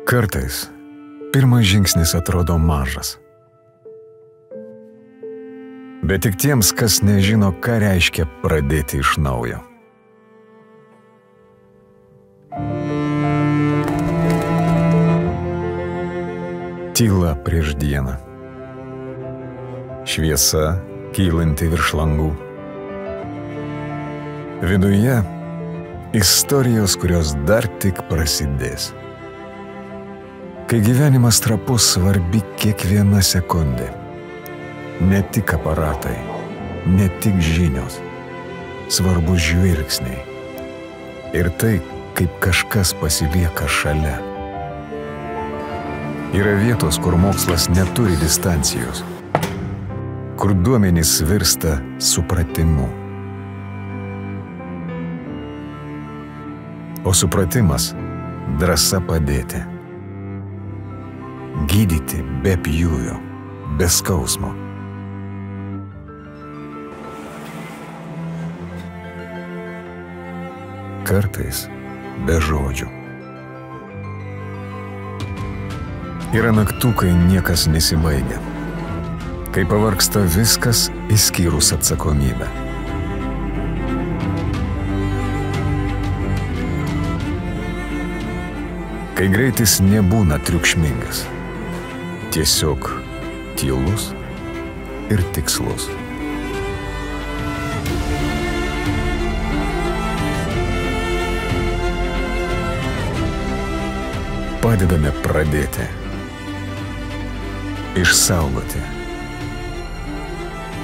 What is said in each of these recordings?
Kartais pirmas žingsnis atrodo mažas. Bet tik tiems, kas nežino, ką reiškia pradėti iš naujo. Tyla prieš dieną. Šviesa kylanti virš langų. Viduje istorijos, kurios dar tik prasidės. Kai gyvenimas trapus, svarbi kiekviena sekundė. Ne tik aparatai, ne tik žinios. Svarbus žvilgsniai. Ir tai, kaip kažkas pasilieka šalia. Yra vietos, kur mokslas neturi distancijos, kur duomenys virsta supratimu. O supratimas – drąsa padėti. Gydyti be pjūvio, be skausmo. Kartais be žodžių. Yra naktų, kai niekas nesibaigia. Kai pavargsta viskas, išskyrus atsakomybę. Kai greitis nebūna triukšmingas. Tiesiog tylus ir tikslus. Padedame pradėti, išsaugoti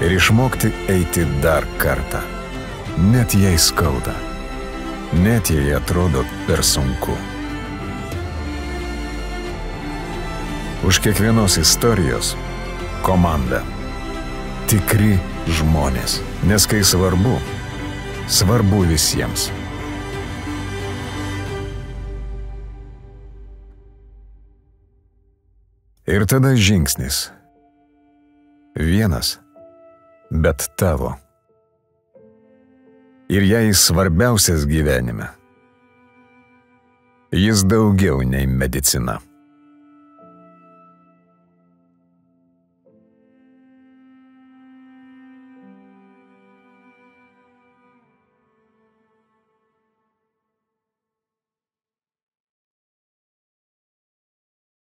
ir išmokti eiti dar kartą, net jei skauda, net jei atrodo per sunku. Už kiekvienos istorijos komanda. Tikri žmonės. Nes kai svarbu, svarbu visiems. Ir tada žingsnis. Vienas, bet tavo. Ir jei svarbiausias gyvenime. Jis daugiau nei medicina.